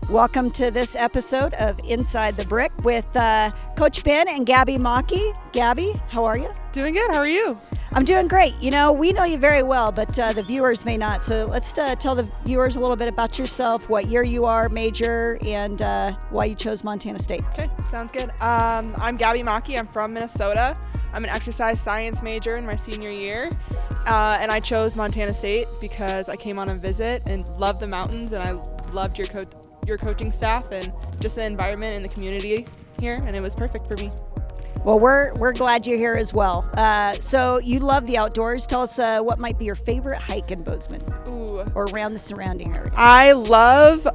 Welcome to this episode of Inside the Brick with Coach Ben and Gabby Mocchi. Gabby, how are you? Doing good. How are you? I'm doing great. You know, we know you very well, but the viewers may not. So let's tell the viewers a little bit about yourself, what year you are, major, and why you chose Montana State. Okay, sounds good. I'm Gabby Mocchi. I'm from Minnesota. I'm an exercise science major in my senior year, and I chose Montana State because I came on a visit and loved the mountains, and I loved your coaching staff and just the environment and the community here, and it was perfect for me. Well, we're glad you're here as well. So you love the outdoors. Tell us what might be your favorite hike in Bozeman. Ooh. Or around the surrounding area. I love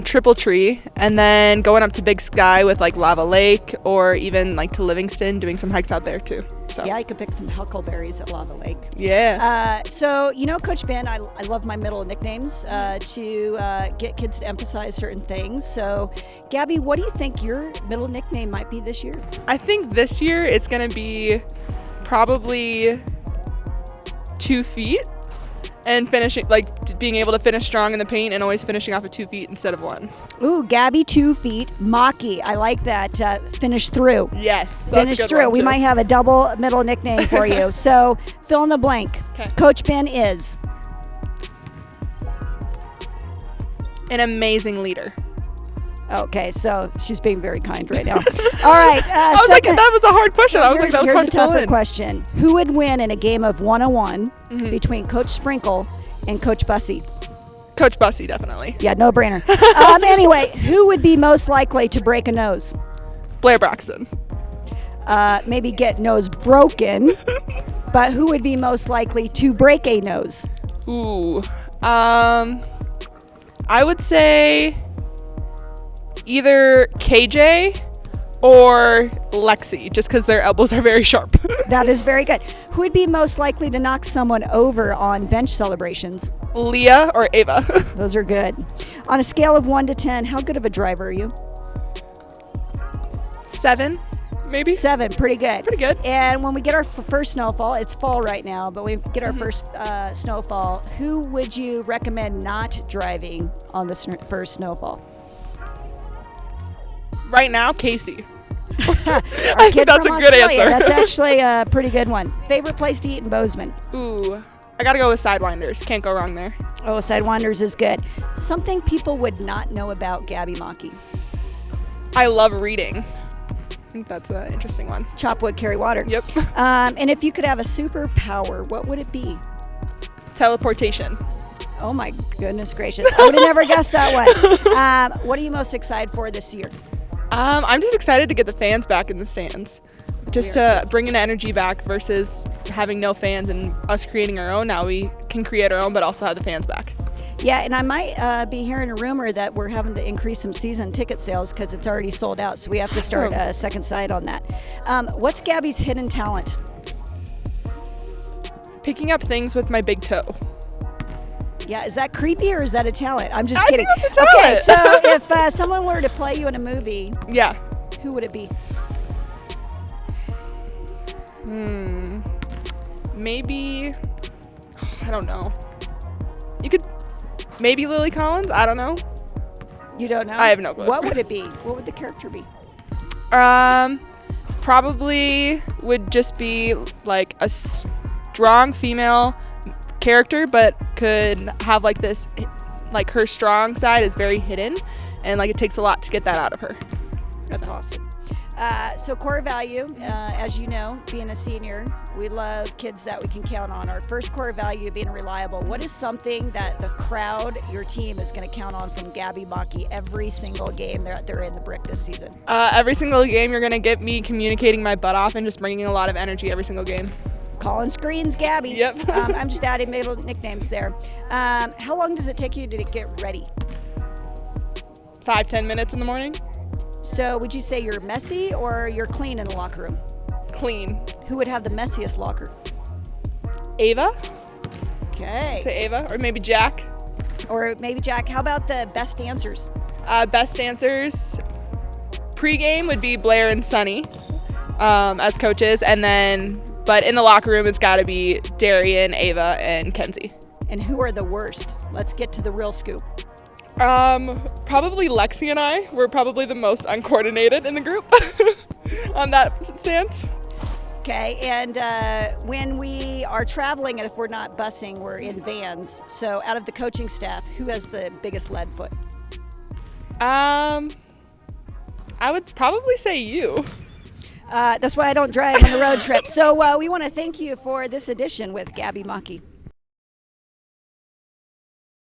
Triple Tree, and then going up to Big Sky with like Lava Lake, or even like to Livingston, doing some hikes out there too. So yeah, I could pick some huckleberries at Lava Lake. Yeah. So, you know, Coach Ben, I love my middle nicknames to get kids to emphasize certain things. So, Gabby, what do you think your middle nickname might be this year? I think this year it's going to be probably 2 feet, and finishing, like being able to finish strong in the paint and always finishing off at 2 feet instead of 1. Ooh, Gabby 2 feet, Mocchi. I like that. Finish through. Yes, that's finish a good through. one, We too. might have a double middle nickname for you. So fill in the blank. Okay. Coach Ben is an amazing leader. okay. So she's being very kind right now. All right. I was like, that was a hard question. I was like, that was here's hard a to fill tougher in. question. Who would win in a game of 1-on-1 between Coach Sprinkle and Coach Bussey? Coach Bussey, definitely. Yeah, no brainer. Anyway, who would be most likely to break a nose? Blair Braxton. Maybe get nose broken, but who would be most likely to break a nose? Ooh. I would say either KJ or Lexi, just because their elbows are very sharp. That is very good. Who would be most likely to knock someone over on bench celebrations? Leah or Ava. Those are good. On a scale of 1 to 10, how good of a driver are you? 7, maybe. 7, pretty good. Pretty good. And when we get our first snowfall, it's fall right now, but we get our first snowfall, who would you recommend not driving on the first snowfall? Right now, Casey. Our kid That's from a good Australia. answer. That's actually a pretty good one. Favorite place to eat in Bozeman? Ooh. I gotta go with Sidewinders. Can't go wrong there. Oh, Sidewinders is good. Something people would not know about Gabby Mocchi. I love reading. I think that's an interesting one. Chop wood, carry water. Yep. And if you could have a superpower, what would it be? Teleportation. Oh my goodness gracious. I would have never guessed that one. What are you most excited for this year? I'm just excited to get the fans back in the stands. Just to bring an energy back versus having no fans and us creating our own. Now we can create our own, but also have the fans back. Yeah, and I might be hearing a rumor that we're having to increase some season ticket sales because it's already sold out. So we have to start a second side on that. What's Gabby's hidden talent? Picking up things with my big toe. Yeah, is that creepy or is that a talent? I'm just I kidding. think that's a talent. Okay, so if someone were to play you in a movie, Yeah. who would it be? Maybe, I don't know. You could, maybe Lily Collins? I don't know. You don't know? I have no clue. What would it be? What would the character be? Probably would just be like a strong female character, but could have like this, like her strong side is very hidden, and like it takes a lot to get that out of her. That's awesome. So core value, as you know, being a senior, we love kids that we can count on. Our first core value being reliable. What is something that the crowd, your team, is going to count on from Gabby Mocchi every single game they're in the brick this season? Every single game, you're going to get me communicating my butt off and just bringing a lot of energy every single game. Calling screens, Gabby. Yep. I'm just adding middle nicknames there. How long does it take you to get ready? 5-10 minutes in the morning. So would you say you're messy or you're clean in the locker room? Clean. Who would have the messiest locker? Ava? Okay. To Ava, or maybe Jack. Or maybe Jack. How about the best dancers? Best dancers pre-game would be Blair and Sunny as coaches, and then, but in the locker room, it's got to be Darian, Ava, and Kenzie. And who are the worst? Let's get to the real scoop. Probably Lexi and I were probably the most uncoordinated in the group on that stance. Okay, and when we are traveling, and if we're not busing, we're in vans. So out of the coaching staff, who has the biggest lead foot? I would probably say you. That's why I don't drive on the road trip. So we want to thank you for this edition with Gabby Mocchi.